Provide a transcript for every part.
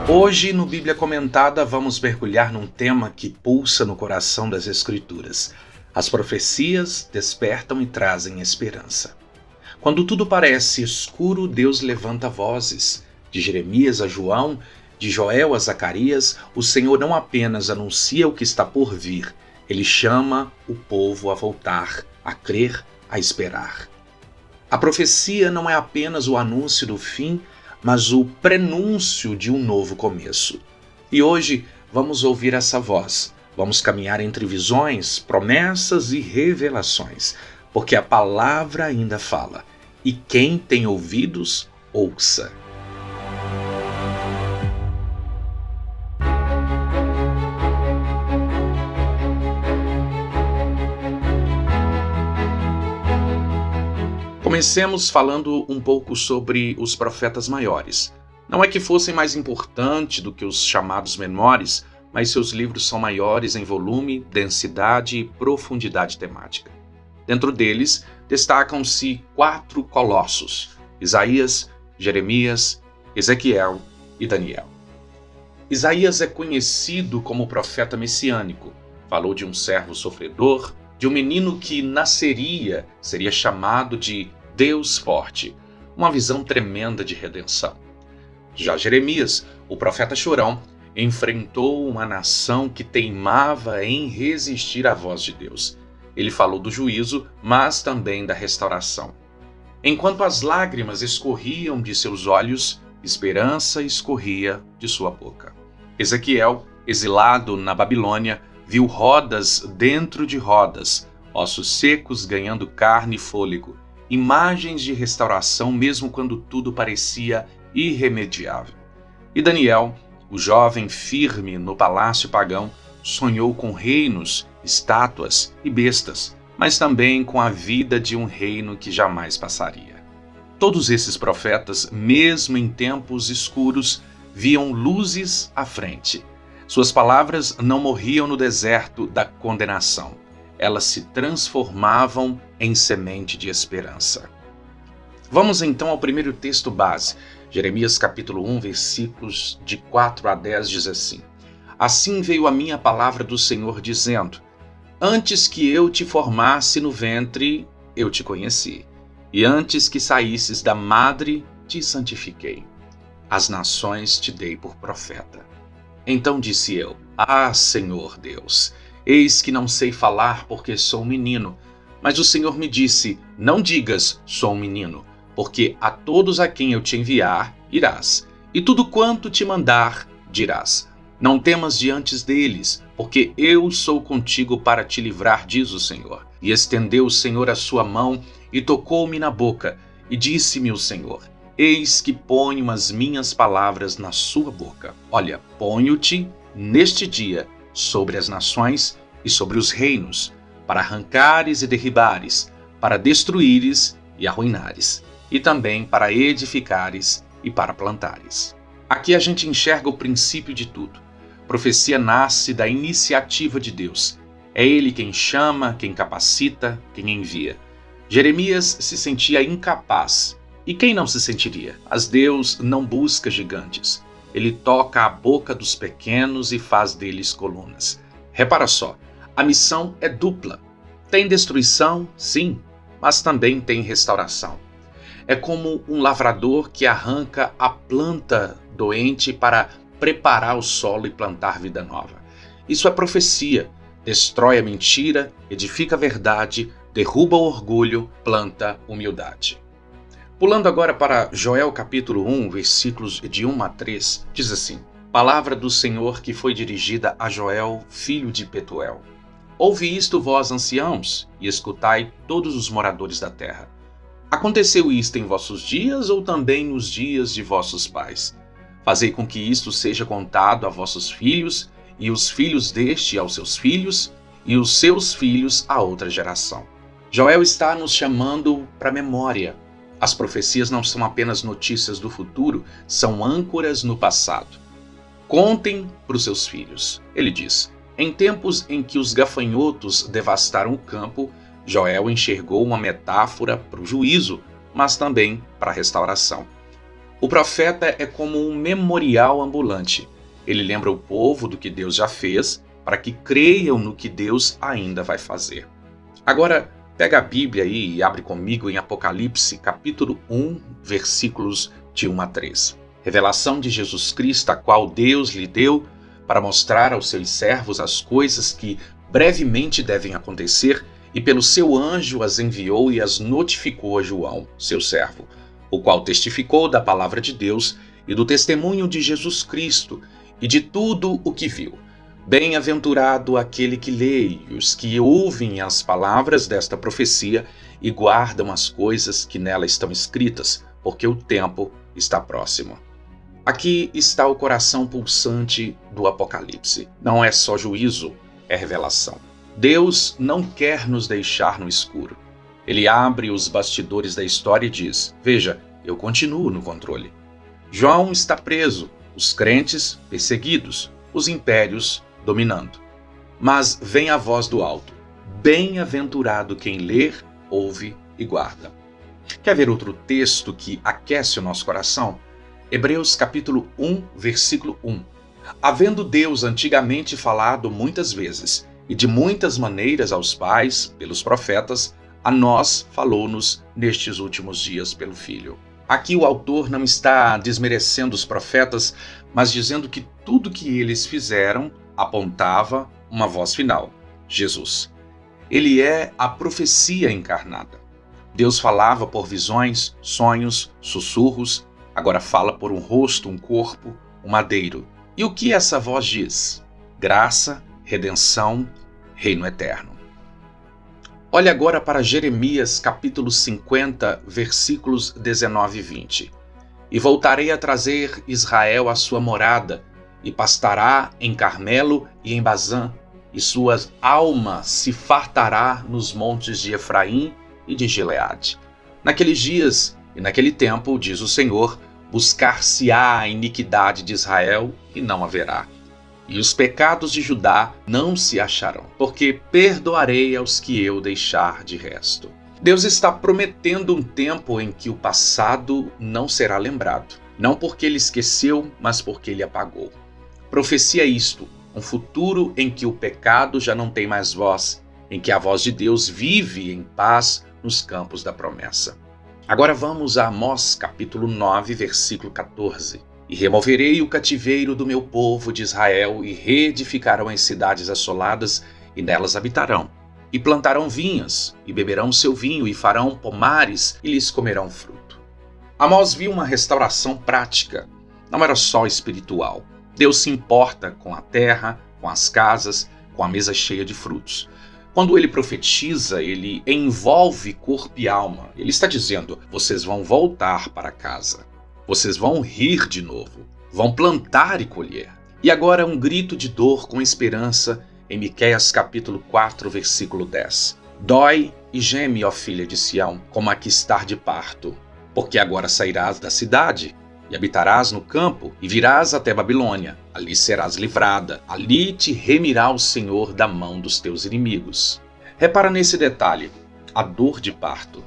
Hoje, no Bíblia Comentada, vamos mergulhar num tema que pulsa no coração das Escrituras. As profecias despertam e trazem esperança. Quando tudo parece escuro, Deus levanta vozes. De Jeremias a João, de Joel a Zacarias, o Senhor não apenas anuncia o que está por vir, Ele chama o povo a voltar, a crer, a esperar. A profecia não é apenas o anúncio do fim, mas o prenúncio de um novo começo. E hoje vamos ouvir essa voz. Vamos caminhar entre visões, promessas e revelações, porque a palavra ainda fala. E quem tem ouvidos, ouça. Comecemos falando um pouco sobre os profetas maiores. Não é que fossem mais importantes do que os chamados menores, mas seus livros são maiores em volume, densidade e profundidade temática. Dentro deles, destacam-se 4 colossos: Isaías, Jeremias, Ezequiel e Daniel. Isaías é conhecido como profeta messiânico. Falou de um servo sofredor, de um menino que nasceria, seria chamado de Deus forte, uma visão tremenda de redenção. Já Jeremias, o profeta chorão, enfrentou uma nação que teimava em resistir à voz de Deus. Ele falou do juízo, mas também da restauração. Enquanto as lágrimas escorriam de seus olhos, esperança escorria de sua boca. Ezequiel, exilado na Babilônia, viu rodas dentro de rodas, ossos secos ganhando carne e fôlego, imagens de restauração mesmo quando tudo parecia irremediável. E Daniel, o jovem firme no palácio pagão, sonhou com reinos, estátuas e bestas, mas também com a vida de um reino que jamais passaria. Todos esses profetas, mesmo em tempos escuros, viam luzes à frente. Suas palavras não morriam no deserto da condenação. Elas se transformavam em semente de esperança. Vamos então ao primeiro texto base. Jeremias capítulo 1, versículos de 4 a 10 diz assim: Assim veio a minha palavra do Senhor dizendo: Antes que eu te formasse no ventre, eu te conheci. E antes que saísses da madre, te santifiquei. As nações te dei por profeta. Então disse eu: Ah, Senhor Deus, eis que não sei falar porque sou um menino. Mas o Senhor me disse: Não digas, sou um menino, porque a todos a quem eu te enviar, irás. E tudo quanto te mandar, dirás. Não temas diante deles, porque eu sou contigo para te livrar, diz o Senhor. E estendeu o Senhor a sua mão e tocou-me na boca. E disse-me o Senhor: Eis que ponho as minhas palavras na sua boca. Olha, ponho-te neste dia sobre as nações e sobre os reinos, para arrancares e derribares, para destruíres e arruinares, e também para edificares e para plantares. Aqui a gente enxerga o princípio de tudo. Profecia nasce da iniciativa de Deus. É Ele quem chama, quem capacita, quem envia. Jeremias se sentia incapaz. E quem não se sentiria? Mas Deus não busca gigantes. Ele toca a boca dos pequenos e faz deles colunas. Repara só, a missão é dupla. Tem destruição, sim, mas também tem restauração. É como um lavrador que arranca a planta doente para preparar o solo e plantar vida nova. Isso é profecia. Destrói a mentira, edifica a verdade, derruba o orgulho, planta humildade. Pulando agora para Joel capítulo 1, versículos de 1 a 3, diz assim: Palavra do Senhor que foi dirigida a Joel, filho de Petuel. Ouve isto, vós anciãos, e escutai todos os moradores da terra. Aconteceu isto em vossos dias ou também nos dias de vossos pais? Fazei com que isto seja contado a vossos filhos, e os filhos deste aos seus filhos, e os seus filhos a outra geração. Joel está nos chamando para a memória. As profecias não são apenas notícias do futuro, são âncoras no passado. Contem para os seus filhos. Ele diz: em tempos em que os gafanhotos devastaram o campo, Joel enxergou uma metáfora para o juízo, mas também para a restauração. O profeta é como um memorial ambulante. Ele lembra o povo do que Deus já fez, para que creiam no que Deus ainda vai fazer. Agora, pega a Bíblia aí e abre comigo em Apocalipse, capítulo 1, versículos de 1 a 3. Revelação de Jesus Cristo, a qual Deus lhe deu para mostrar aos seus servos as coisas que brevemente devem acontecer, e pelo seu anjo as enviou e as notificou a João, seu servo, o qual testificou da palavra de Deus e do testemunho de Jesus Cristo e de tudo o que viu. Bem-aventurado aquele que lê e os que ouvem as palavras desta profecia e guardam as coisas que nela estão escritas, porque o tempo está próximo. Aqui está o coração pulsante do Apocalipse. Não é só juízo, é revelação. Deus não quer nos deixar no escuro. Ele abre os bastidores da história e diz: veja, eu continuo no controle. João está preso, os crentes perseguidos, os impérios dominando. Mas vem a voz do alto: bem-aventurado quem ler, ouve e guarda. Quer ver outro texto que aquece o nosso coração? Hebreus capítulo 1, versículo 1. Havendo Deus antigamente falado muitas vezes e de muitas maneiras aos pais, pelos profetas, a nós falou-nos nestes últimos dias pelo Filho. Aqui o autor não está desmerecendo os profetas, mas dizendo que tudo que eles fizeram apontava uma voz final: Jesus. Ele é a profecia encarnada. Deus falava por visões, sonhos, sussurros, agora fala por um rosto, um corpo, um madeiro. E o que essa voz diz? Graça, redenção, reino eterno. Olhe agora para Jeremias capítulo 50, versículos 19 e 20. E voltarei a trazer Israel à sua morada, e pastará em Carmelo e em Bazã, e sua alma se fartará nos montes de Efraim e de Gileade. Naqueles dias e naquele tempo, diz o Senhor, buscar-se-á a iniquidade de Israel e não haverá. E os pecados de Judá não se acharão, porque perdoarei aos que eu deixar de resto. Deus está prometendo um tempo em que o passado não será lembrado, não porque ele esqueceu, mas porque ele apagou. Profecia isto, um futuro em que o pecado já não tem mais voz, em que a voz de Deus vive em paz nos campos da promessa. Agora vamos a Amós capítulo 9, versículo 14. E removerei o cativeiro do meu povo de Israel, e reedificarão as cidades assoladas, e nelas habitarão. E plantarão vinhas, e beberão seu vinho, e farão pomares, e lhes comerão fruto. Amós viu uma restauração prática, não era só espiritual. Deus se importa com a terra, com as casas, com a mesa cheia de frutos. Quando ele profetiza, ele envolve corpo e alma. Ele está dizendo: vocês vão voltar para casa. Vocês vão rir de novo, vão plantar e colher. E agora um grito de dor com esperança em Miqueias capítulo 4, versículo 10. Dói e geme, ó filha de Sião, como a que está de parto, porque agora sairás da cidade e habitarás no campo e virás até Babilônia. Ali serás livrada, ali te remirá o Senhor da mão dos teus inimigos. Repara nesse detalhe, a dor de parto.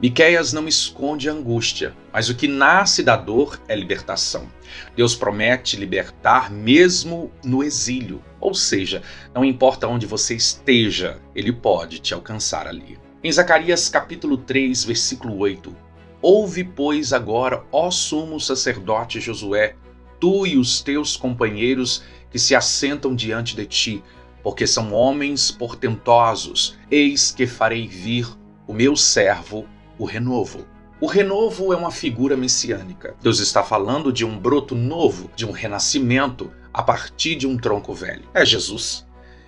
Miqueias não esconde a angústia, mas o que nasce da dor é libertação. Deus promete libertar mesmo no exílio, ou seja, não importa onde você esteja, Ele pode te alcançar ali. Em Zacarias capítulo 3, versículo 8, ouve, pois, agora, ó sumo sacerdote Josué, tu e os teus companheiros que se assentam diante de ti, porque são homens portentosos, eis que farei vir o meu servo, o renovo. O renovo é uma figura messiânica. Deus está falando de um broto novo, de um renascimento a partir de um tronco velho. É Jesus.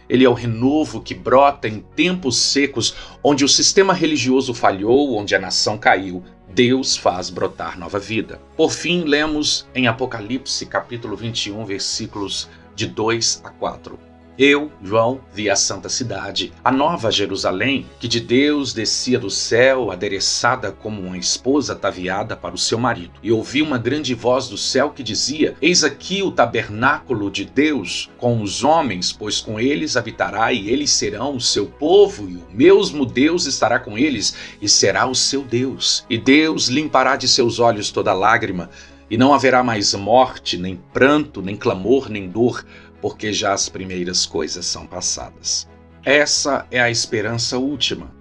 Ele é o renovo que brota em tempos secos, onde o sistema religioso falhou, onde a nação caiu. Deus faz brotar nova vida. Por fim, lemos em Apocalipse capítulo 21, versículos de 2 a 4. Eu, João, vi a santa cidade, a nova Jerusalém, que de Deus descia do céu, adereçada como uma esposa ataviada para o seu marido. E ouvi uma grande voz do céu que dizia: Eis aqui o tabernáculo de Deus com os homens, pois com eles habitará, e eles serão o seu povo, e o mesmo Deus estará com eles, e será o seu Deus. E Deus limpará de seus olhos toda lágrima, e não haverá mais morte, nem pranto, nem clamor, nem dor, porque já as primeiras coisas são passadas. Essa é a esperança última.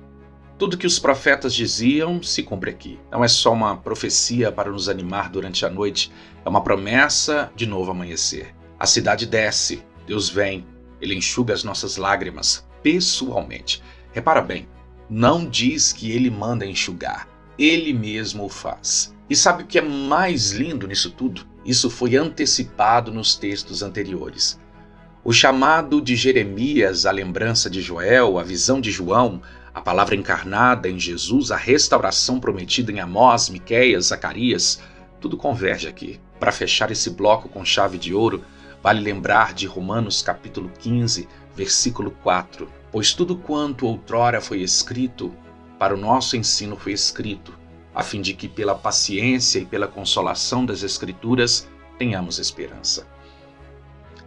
Tudo que os profetas diziam se cumpre aqui. Não é só uma profecia para nos animar durante a noite, é uma promessa de novo amanhecer. A cidade desce, Deus vem, Ele enxuga as nossas lágrimas, pessoalmente. Repara bem, não diz que Ele manda enxugar, Ele mesmo o faz. E sabe o que é mais lindo nisso tudo? Isso foi antecipado nos textos anteriores. O chamado de Jeremias, a lembrança de Joel, a visão de João, a palavra encarnada em Jesus, a restauração prometida em Amós, Miqueias, Zacarias, tudo converge aqui. Para fechar esse bloco com chave de ouro, vale lembrar de Romanos capítulo 15, versículo 4. Pois tudo quanto outrora foi escrito, para o nosso ensino foi escrito, a fim de que pela paciência e pela consolação das Escrituras tenhamos esperança.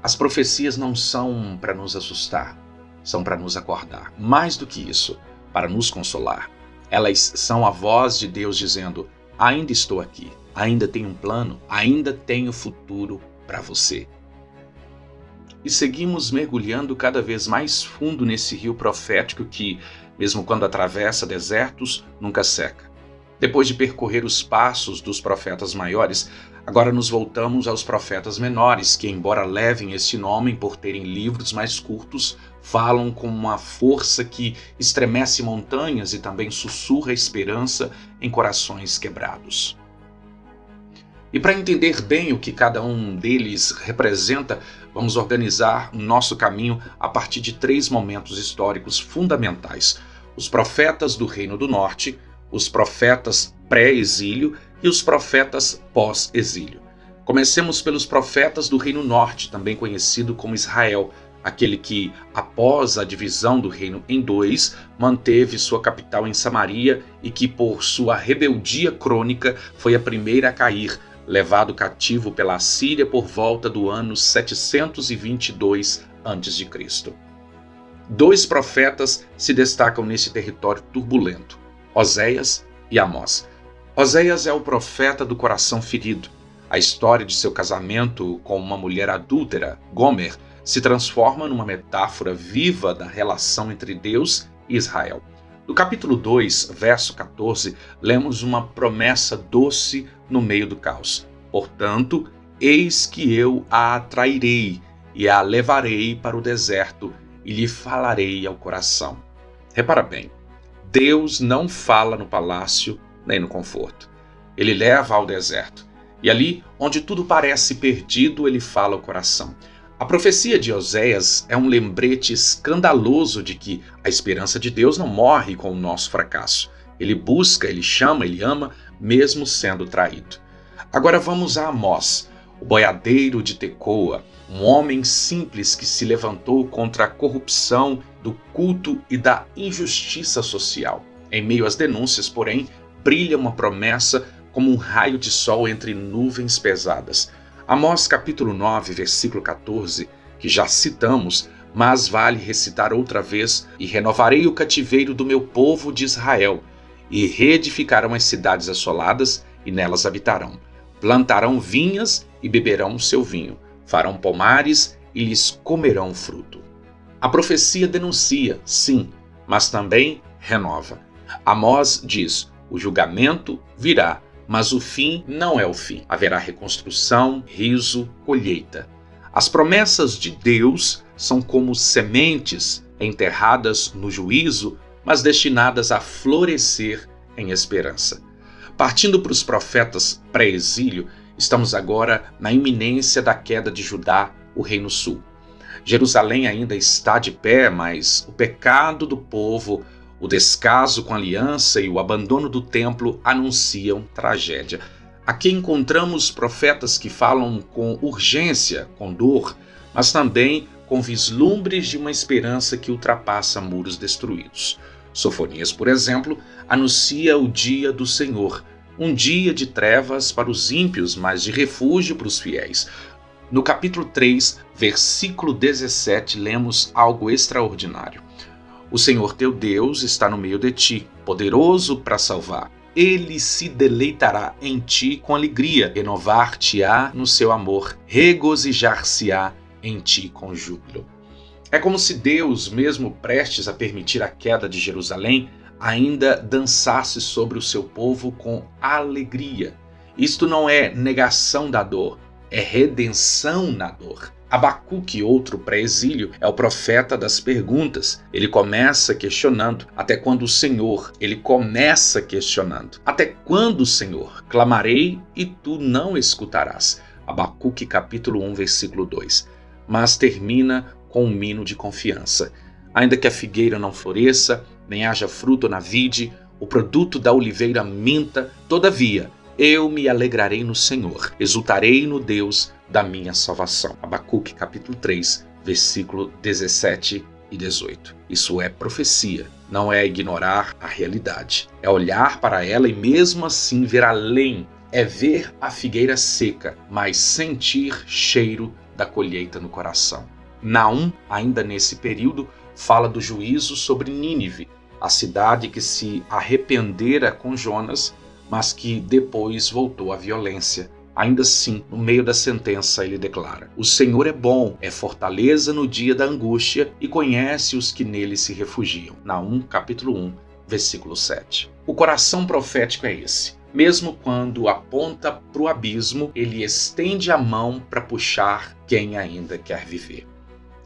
As profecias não são para nos assustar, são para nos acordar. Mais do que isso, para nos consolar. Elas são a voz de Deus dizendo: ainda estou aqui, ainda tenho um plano, ainda tenho futuro para você. E seguimos mergulhando cada vez mais fundo nesse rio profético que, mesmo quando atravessa desertos, nunca seca. Depois de percorrer os passos dos profetas maiores, agora nos voltamos aos profetas menores, que, embora levem esse nome por terem livros mais curtos, falam com uma força que estremece montanhas e também sussurra esperança em corações quebrados. E para entender bem o que cada um deles representa, vamos organizar nosso caminho a partir de 3 momentos históricos fundamentais: os profetas do Reino do Norte, os profetas pré-exílio e os profetas pós-exílio. Comecemos pelos profetas do Reino Norte, também conhecido como Israel, aquele que, após a divisão do reino em 2, manteve sua capital em Samaria e que, por sua rebeldia crônica, foi a primeira a cair, levado cativo pela Assíria por volta do ano 722 a.C. 2 profetas se destacam nesse território turbulento: Oséias e Amós. Oséias é o profeta do coração ferido. A história de seu casamento com uma mulher adúltera, Gomer, se transforma numa metáfora viva da relação entre Deus e Israel. No capítulo 2, verso 14, lemos uma promessa doce no meio do caos. Portanto, eis que eu a atrairei e a levarei para o deserto e lhe falarei ao coração. Repara bem, Deus não fala no palácio nem no conforto. Ele leva ao deserto. E ali, onde tudo parece perdido, ele fala ao coração. A profecia de Oséias é um lembrete escandaloso de que a esperança de Deus não morre com o nosso fracasso. Ele busca, ele chama, ele ama, mesmo sendo traído. Agora vamos a Amós, o boiadeiro de Tecoa, um homem simples que se levantou contra a corrupção do culto e da injustiça social. Em meio às denúncias, porém, brilha uma promessa como um raio de sol entre nuvens pesadas. Amós capítulo 9, versículo 14, que já citamos, mas vale recitar outra vez: e renovarei o cativeiro do meu povo de Israel, e reedificarão as cidades assoladas, e nelas habitarão. Plantarão vinhas e beberão o seu vinho, farão pomares e lhes comerão fruto. A profecia denuncia, sim, mas também renova. Amós diz: o julgamento virá, mas o fim não é o fim. Haverá reconstrução, riso, colheita. As promessas de Deus são como sementes enterradas no juízo, mas destinadas a florescer em esperança. Partindo para os profetas pré-exílio, estamos agora na iminência da queda de Judá, o Reino Sul. Jerusalém ainda está de pé, mas o pecado do povo, o descaso com a aliança e o abandono do templo anunciam tragédia. Aqui encontramos profetas que falam com urgência, com dor, mas também com vislumbres de uma esperança que ultrapassa muros destruídos. Sofonias, por exemplo, anuncia o dia do Senhor, um dia de trevas para os ímpios, mas de refúgio para os fiéis. No capítulo 3, versículo 17, lemos algo extraordinário. O Senhor teu Deus está no meio de ti, poderoso para salvar. Ele se deleitará em ti com alegria, renovar-te-á no seu amor, regozijar-se-á em ti com júbilo. É como se Deus, mesmo prestes a permitir a queda de Jerusalém, ainda dançasse sobre o seu povo com alegria. Isto não é negação da dor, é redenção na dor. Abacuque, outro pré-exílio, é o profeta das perguntas. Ele começa questionando: até quando, Senhor? Ele começa questionando: até quando, Senhor? Clamarei e tu não escutarás. Abacuque capítulo 1, versículo 2. Mas termina com um hino de confiança. Ainda que a figueira não floresça, nem haja fruto na vide, o produto da oliveira minta, todavia, eu me alegrarei no Senhor, exultarei no Deus da minha salvação. Abacuque capítulo 3, versículo 17 e 18. Isso é profecia, não é ignorar a realidade. É olhar para ela e mesmo assim ver além. É ver a figueira seca, mas sentir cheiro da colheita no coração. Naum, ainda nesse período, fala do juízo sobre Nínive, a cidade que se arrependera com Jonas, mas que depois voltou à violência. Ainda assim, no meio da sentença, ele declara: o Senhor é bom, é fortaleza no dia da angústia e conhece os que nele se refugiam. Naum, capítulo 1, versículo 7. O coração profético é esse. Mesmo quando aponta para o abismo, ele estende a mão para puxar quem ainda quer viver.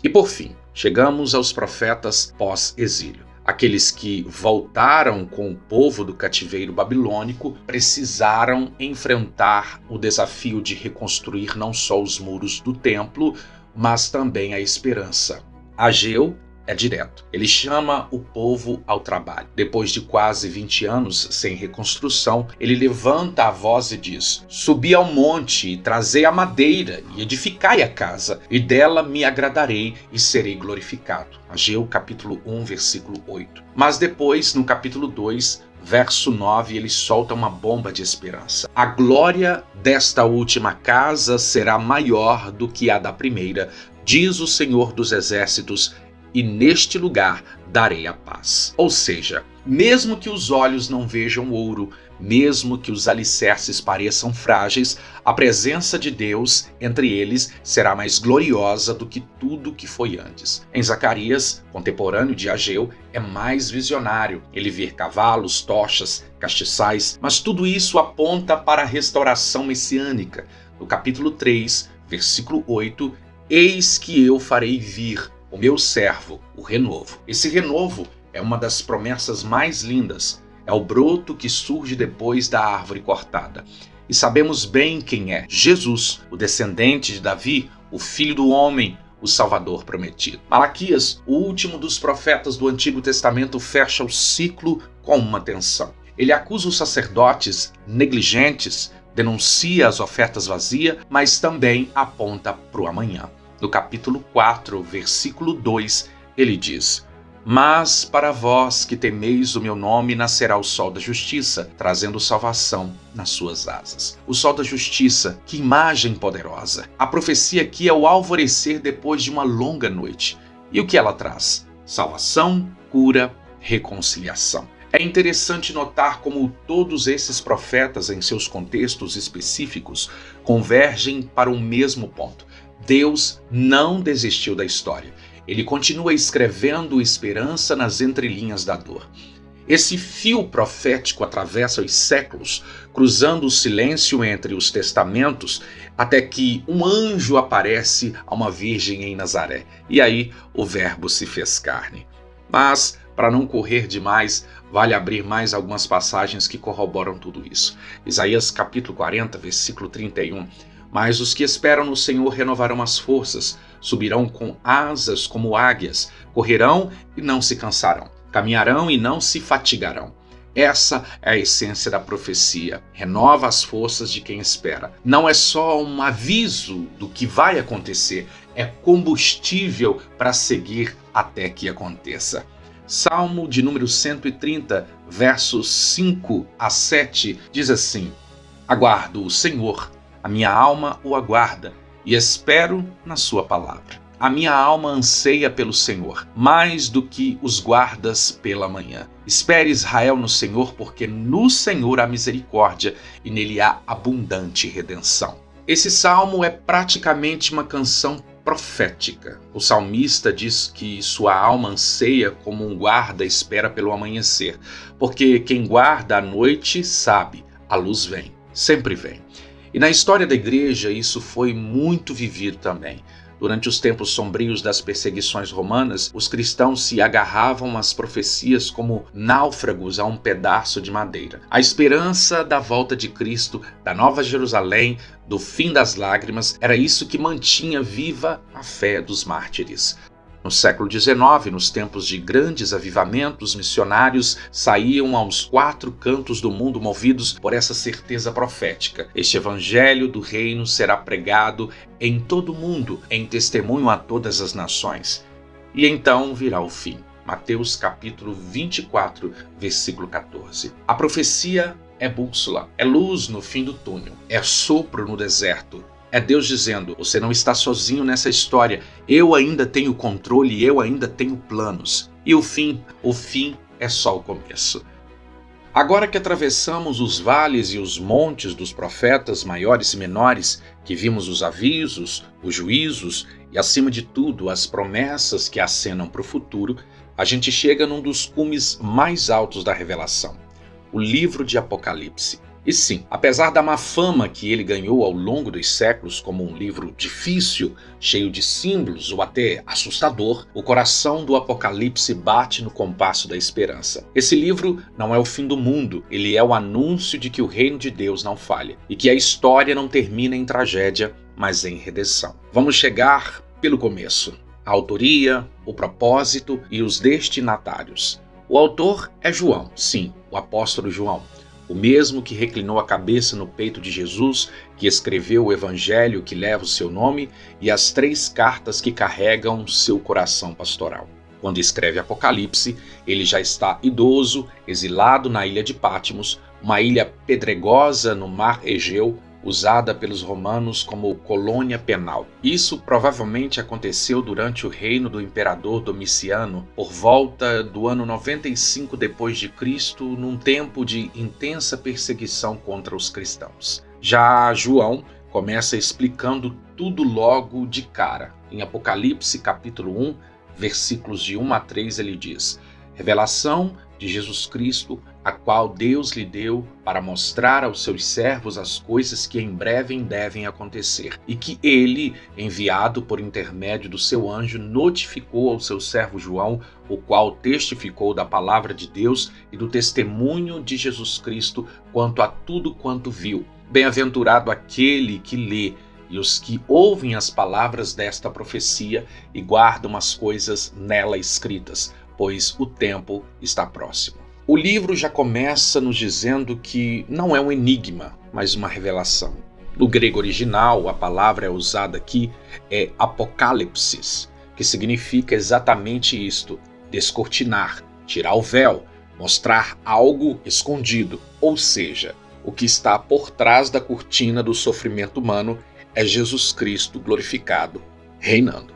E por fim, chegamos aos profetas pós-exílio. Aqueles que voltaram com o povo do cativeiro babilônico precisaram enfrentar o desafio de reconstruir não só os muros do templo, mas também a esperança. Ageu é direto. Ele chama o povo ao trabalho. Depois de quase 20 anos sem reconstrução, ele levanta a voz e diz: subi ao monte e trazei a madeira e edificai a casa, e dela me agradarei e serei glorificado. Ageu capítulo 1, versículo 8. Mas depois, no capítulo 2, verso 9, ele solta uma bomba de esperança. A glória desta última casa será maior do que a da primeira, diz o Senhor dos Exércitos, e neste lugar darei a paz. Ou seja, mesmo que os olhos não vejam ouro, mesmo que os alicerces pareçam frágeis, a presença de Deus entre eles será mais gloriosa do que tudo que foi antes. Em Zacarias, contemporâneo de Ageu, é mais visionário. Ele vê cavalos, tochas, castiçais, mas tudo isso aponta para a restauração messiânica. No capítulo 3, versículo 8, eis que eu farei vir o meu servo, o renovo. Esse renovo é uma das promessas mais lindas. É o broto que surge depois da árvore cortada. E sabemos bem quem é: Jesus, o descendente de Davi, o Filho do Homem, o Salvador prometido. Malaquias, o último dos profetas do Antigo Testamento, fecha o ciclo com uma tensão. Ele acusa os sacerdotes negligentes, denuncia as ofertas vazias, mas também aponta para o amanhã. No capítulo 4, versículo 2, ele diz: mas para vós que temeis o meu nome nascerá o sol da justiça, trazendo salvação nas suas asas. O sol da justiça, que imagem poderosa! A profecia aqui é o alvorecer depois de uma longa noite. E o que ela traz? Salvação, cura, reconciliação. É interessante notar como todos esses profetas, em seus contextos específicos, convergem para o mesmo ponto. Deus não desistiu da história. Ele continua escrevendo esperança nas entrelinhas da dor. Esse fio profético atravessa os séculos, cruzando o silêncio entre os testamentos, até que um anjo aparece a uma virgem em Nazaré. E aí o Verbo se fez carne. Mas, para não correr demais, vale abrir mais algumas passagens que corroboram tudo isso. Isaías capítulo 40, versículo 31. Mas os que esperam no Senhor renovarão as forças, subirão com asas como águias, correrão e não se cansarão, caminharão e não se fatigarão. Essa é a essência da profecia. Renova as forças de quem espera. Não é só um aviso do que vai acontecer, é combustível para seguir até que aconteça. Salmo de número 130, versos 5 a 7, diz assim: Aguardo o Senhor, a minha alma o aguarda, e espero na sua palavra. A minha alma anseia pelo Senhor, mais do que os guardas pela manhã. Espere Israel no Senhor, porque no Senhor há misericórdia e nele há abundante redenção. Esse salmo é praticamente uma canção profética. O salmista diz que sua alma anseia como um guarda espera pelo amanhecer, porque quem guarda a noite sabe, a luz vem, sempre vem. E na história da igreja isso foi muito vivido também. Durante os tempos sombrios das perseguições romanas, os cristãos se agarravam às profecias como náufragos a um pedaço de madeira. A esperança da volta de Cristo, da Nova Jerusalém, do fim das lágrimas, era isso que mantinha viva a fé dos mártires. No século XIX, nos tempos de grandes avivamentos, missionários saíam aos 4 cantos do mundo movidos por essa certeza profética. Este evangelho do reino será pregado em todo o mundo, em testemunho a todas as nações. E então virá o fim. Mateus capítulo 24, versículo 14. A profecia é bússola, é luz no fim do túnel, é sopro no deserto. É Deus dizendo, você não está sozinho nessa história, eu ainda tenho controle, eu ainda tenho planos. E o fim é só o começo. Agora que atravessamos os vales e os montes dos profetas maiores e menores, que vimos os avisos, os juízos e, acima de tudo, as promessas que acenam para o futuro, a gente chega num dos cumes mais altos da revelação, o livro de Apocalipse. E sim, apesar da má fama que ele ganhou ao longo dos séculos como um livro difícil, cheio de símbolos ou até assustador, o coração do Apocalipse bate no compasso da esperança. Esse livro não é o fim do mundo, ele é o anúncio de que o reino de Deus não falha e que a história não termina em tragédia, mas em redenção. Vamos chegar pelo começo. A autoria, o propósito e os destinatários. O autor é João, sim, o apóstolo João. O mesmo que reclinou a cabeça no peito de Jesus, que escreveu o evangelho que leva o seu nome e as 3 cartas que carregam seu coração pastoral. Quando escreve Apocalipse, ele já está idoso, exilado na ilha de Patmos, uma ilha pedregosa no mar Egeu, usada pelos romanos como colônia penal. Isso provavelmente aconteceu durante o reino do imperador Domiciano, por volta do ano 95 d.C., num tempo de intensa perseguição contra os cristãos. Já João começa explicando tudo logo de cara. Em Apocalipse capítulo 1, versículos de 1 a 3, ele diz: Revelação de Jesus Cristo, a qual Deus lhe deu para mostrar aos seus servos as coisas que em breve devem acontecer, e que ele, enviado por intermédio do seu anjo, notificou ao seu servo João, o qual testificou da palavra de Deus e do testemunho de Jesus Cristo quanto a tudo quanto viu. Bem-aventurado aquele que lê e os que ouvem as palavras desta profecia e guardam as coisas nela escritas, pois o tempo está próximo. O livro já começa nos dizendo que não é um enigma, mas uma revelação. No grego original, a palavra usada aqui é apocalipsis, que significa exatamente isto: descortinar, tirar o véu, mostrar algo escondido. Ou seja, o que está por trás da cortina do sofrimento humano é Jesus Cristo glorificado, reinando.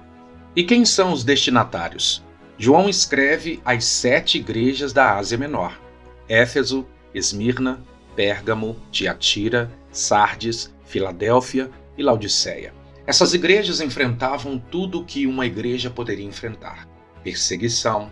E quem são os destinatários? João escreve às 7 igrejas da Ásia Menor: Éfeso, Esmirna, Pérgamo, Tiatira, Sardes, Filadélfia e Laodiceia. Essas igrejas enfrentavam tudo o que uma igreja poderia enfrentar: perseguição,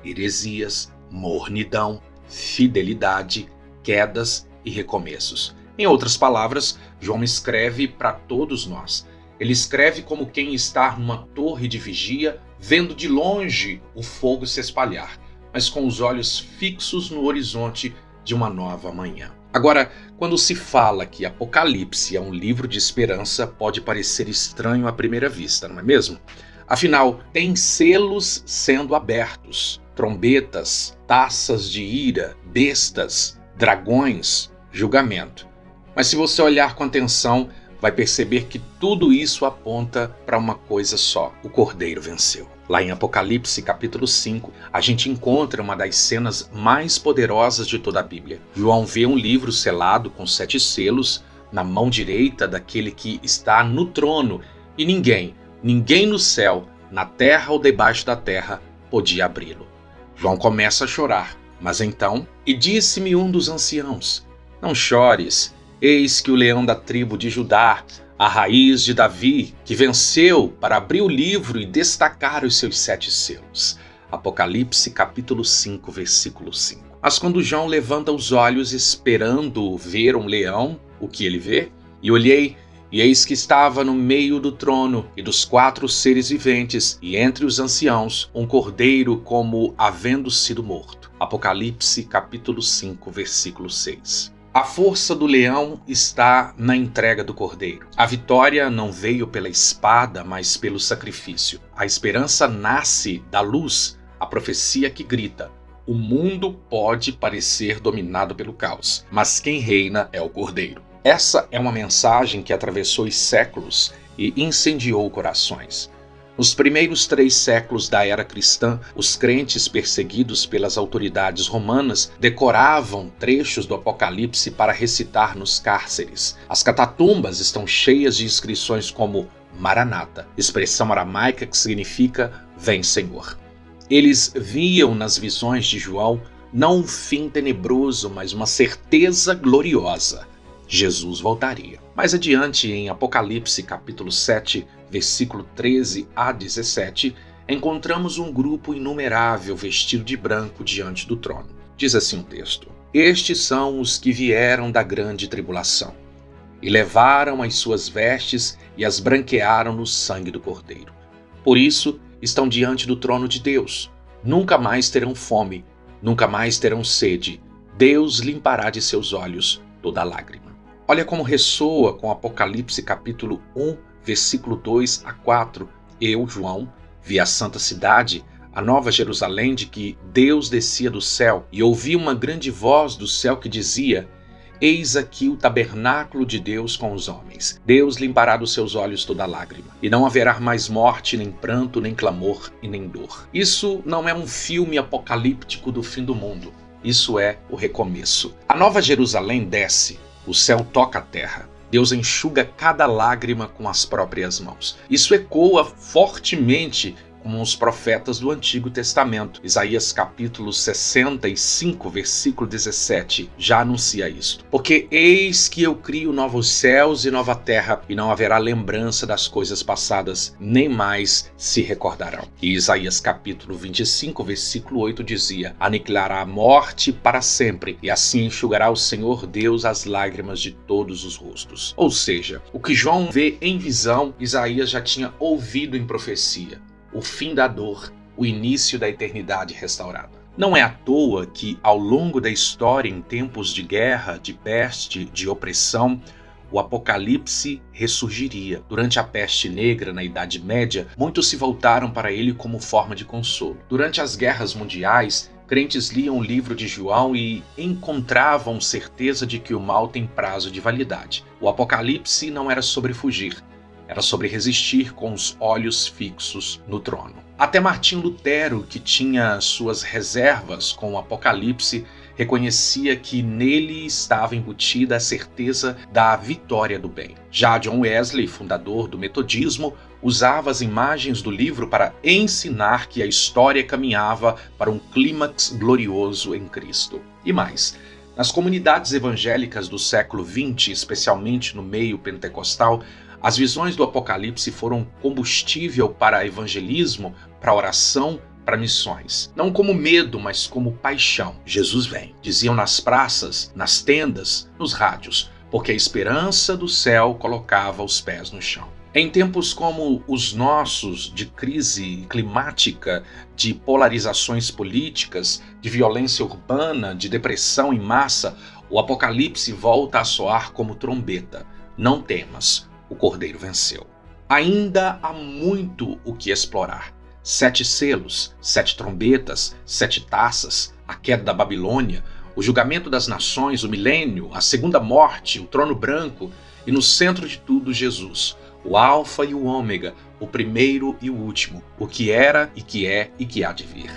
heresias, mornidão, fidelidade, quedas e recomeços. Em outras palavras, João escreve para todos nós. Ele escreve como quem está numa torre de vigia, vendo de longe o fogo se espalhar, mas com os olhos fixos no horizonte de uma nova manhã. Agora, quando se fala que Apocalipse é um livro de esperança, pode parecer estranho à primeira vista, não é mesmo? Afinal, tem selos sendo abertos, trombetas, taças de ira, bestas, dragões, julgamento. Mas se você olhar com atenção, vai perceber que tudo isso aponta para uma coisa só: o Cordeiro venceu. Lá em Apocalipse capítulo 5, a gente encontra uma das cenas mais poderosas de toda a Bíblia. João vê um livro selado com 7 selos na mão direita daquele que está no trono, e ninguém no céu, na terra ou debaixo da terra, podia abri-lo. João começa a chorar, mas então, e disse-me um dos anciãos: não chores, eis que o leão da tribo de Judá, a raiz de Davi, que venceu para abrir o livro e destacar os seus 7 selos. Apocalipse capítulo 5, versículo 5. Mas quando João levanta os olhos esperando ver um leão, o que ele vê? E olhei, e eis que estava no meio do trono e dos 4 seres viventes, e entre os anciãos, um cordeiro como havendo sido morto. Apocalipse capítulo 5, versículo 6. A força do leão está na entrega do cordeiro. A vitória não veio pela espada, mas pelo sacrifício. A esperança nasce da luz, a profecia que grita: o mundo pode parecer dominado pelo caos, mas quem reina é o cordeiro. Essa é uma mensagem que atravessou os séculos e incendiou corações. Nos primeiros 3 séculos da era cristã, os crentes perseguidos pelas autoridades romanas decoravam trechos do Apocalipse para recitar nos cárceres. As catatumbas estão cheias de inscrições como Maranata, expressão aramaica que significa Vem, Senhor. Eles viam nas visões de João não um fim tenebroso, mas uma certeza gloriosa: Jesus voltaria. Mais adiante, em Apocalipse capítulo 7, versículo 13 a 17, encontramos um grupo inumerável vestido de branco diante do trono. Diz assim o texto: estes são os que vieram da grande tribulação, e levaram as suas vestes e as branquearam no sangue do Cordeiro. Por isso estão diante do trono de Deus. Nunca mais terão fome, nunca mais terão sede. Deus limpará de seus olhos toda lágrima. Olha como ressoa com Apocalipse capítulo 1, versículo 2 a 4. Eu, João, vi a santa cidade, a nova Jerusalém, de que Deus descia do céu, e ouvi uma grande voz do céu que dizia: eis aqui o tabernáculo de Deus com os homens. Deus limpará dos seus olhos toda lágrima, e não haverá mais morte, nem pranto, nem clamor e nem dor. Isso não é um filme apocalíptico do fim do mundo. Isso é o recomeço. A nova Jerusalém desce. O céu toca a terra. Deus enxuga cada lágrima com as próprias mãos. Isso ecoa fortemente como os profetas do Antigo Testamento. Isaías capítulo 65, versículo 17, já anuncia isto. Porque eis que eu crio novos céus e nova terra, e não haverá lembrança das coisas passadas, nem mais se recordarão. E Isaías capítulo 25, versículo 8 dizia: aniquilará a morte para sempre, e assim enxugará o Senhor Deus as lágrimas de todos os rostos. Ou seja, o que João vê em visão, Isaías já tinha ouvido em profecia. O fim da dor, o início da eternidade restaurada. Não é à toa que, ao longo da história, em tempos de guerra, de peste, de opressão, o Apocalipse ressurgiria. Durante a peste negra, na Idade Média, muitos se voltaram para ele como forma de consolo. Durante as guerras mundiais, crentes liam o livro de João e encontravam certeza de que o mal tem prazo de validade. O Apocalipse não era sobre fugir. Era sobre resistir com os olhos fixos no trono. Até Martim Lutero, que tinha suas reservas com o Apocalipse, reconhecia que nele estava embutida a certeza da vitória do bem. Já John Wesley, fundador do metodismo, usava as imagens do livro para ensinar que a história caminhava para um clímax glorioso em Cristo. E mais, nas comunidades evangélicas do século XX, especialmente no meio pentecostal, as visões do Apocalipse foram combustível para evangelismo, para oração, para missões. Não como medo, mas como paixão. Jesus vem, diziam nas praças, nas tendas, nos rádios, porque a esperança do céu colocava os pés no chão. Em tempos como os nossos, de crise climática, de polarizações políticas, de violência urbana, de depressão em massa, o Apocalipse volta a soar como trombeta. Não temas. O Cordeiro venceu. Ainda há muito o que explorar. 7 selos, 7 trombetas, 7 taças, a queda da Babilônia, O julgamento das nações, o milênio, a segunda morte, o trono branco e no centro de tudo Jesus, o Alfa e o Ômega, o primeiro e o último, o que era e que é e que há de vir.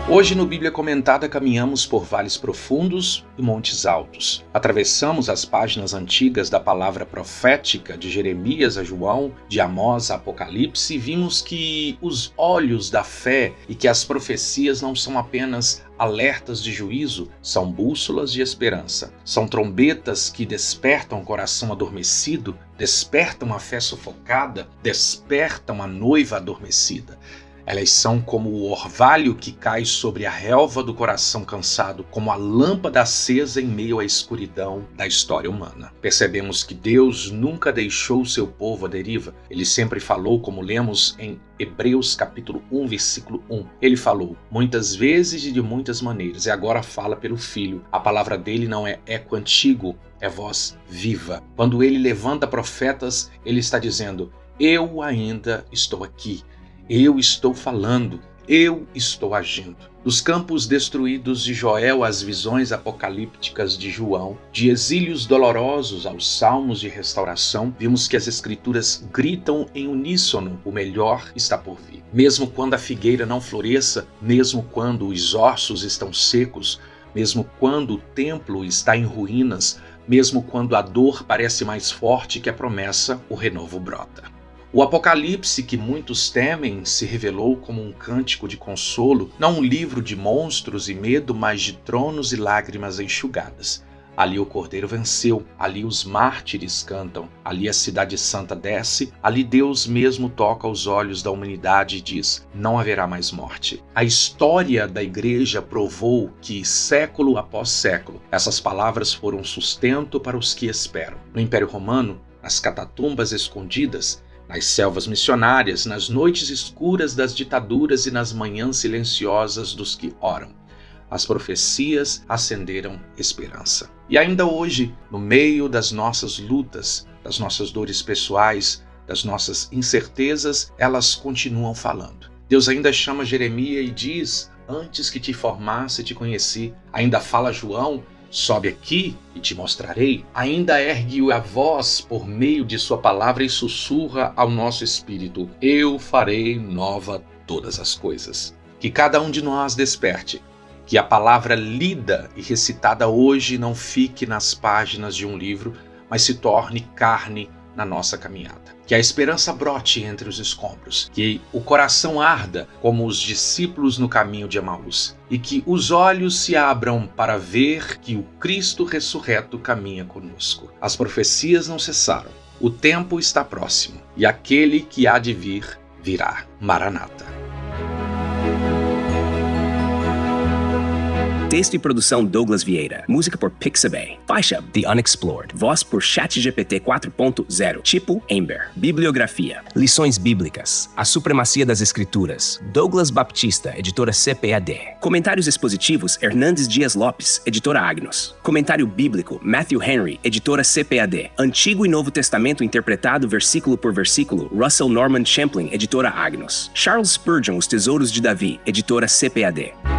Hoje no Bíblia Comentada caminhamos por vales profundos e montes altos. Atravessamos as páginas antigas da palavra profética de Jeremias a João, de Amós a Apocalipse e vimos que os olhos da fé e que as profecias não são apenas alertas de juízo, são bússolas de esperança. São trombetas que despertam o coração adormecido, despertam a fé sufocada, despertam a noiva adormecida. Elas são como o orvalho que cai sobre a relva do coração cansado, como a lâmpada acesa em meio à escuridão da história humana. Percebemos que Deus nunca deixou o seu povo à deriva. Ele sempre falou, como lemos em Hebreus capítulo 1, versículo 1. Ele falou muitas vezes e de muitas maneiras, e agora fala pelo Filho. A palavra dele não é eco antigo, é voz viva. Quando ele levanta profetas, ele está dizendo: eu ainda estou aqui. Eu estou falando, eu estou agindo. Dos campos destruídos de Joel às visões apocalípticas de João, de exílios dolorosos aos salmos de restauração, vimos que as escrituras gritam em uníssono: o melhor está por vir. Mesmo quando a figueira não floresça, mesmo quando os ossos estão secos, mesmo quando o templo está em ruínas, mesmo quando a dor parece mais forte que a promessa, o renovo brota. O Apocalipse, que muitos temem, se revelou como um cântico de consolo, não um livro de monstros e medo, mas de tronos e lágrimas enxugadas. Ali o Cordeiro venceu, ali os mártires cantam, ali a Cidade Santa desce, ali Deus mesmo toca os olhos da humanidade e diz: não haverá mais morte. A história da igreja provou que, século após século, essas palavras foram sustento para os que esperam. No Império Romano, nas catatumbas escondidas, nas selvas missionárias, nas noites escuras das ditaduras e nas manhãs silenciosas dos que oram, as profecias acenderam esperança. E ainda hoje, no meio das nossas lutas, das nossas dores pessoais, das nossas incertezas, elas continuam falando. Deus ainda chama Jeremias e diz: antes que te formasse, te conheci. Ainda fala a João: sobe aqui e te mostrarei. Ainda ergue a voz por meio de sua palavra e sussurra ao nosso espírito: eu farei nova todas as coisas. Que cada um de nós desperte, que a palavra lida e recitada hoje não fique nas páginas de um livro, mas se torne carne na nossa caminhada. Que a esperança brote entre os escombros, que o coração arda como os discípulos no caminho de Emaús, e que os olhos se abram para ver que o Cristo ressurreto caminha conosco. As profecias não cessaram, o tempo está próximo, e aquele que há de vir, virá. Maranata. Texto e produção Douglas Vieira. Música por Pixabay. Faixa The Unexplored. Voz por ChatGPT 4.0. Tipo Ember. Bibliografia. Lições bíblicas. A supremacia das escrituras. Douglas Baptista, editora CPAD. Comentários expositivos Hernandes Dias Lopes, editora Agnos. Comentário bíblico Matthew Henry, editora CPAD. Antigo e Novo Testamento interpretado versículo por versículo Russell Norman Champlin, editora Agnos. Charles Spurgeon, Os Tesouros de Davi, editora CPAD.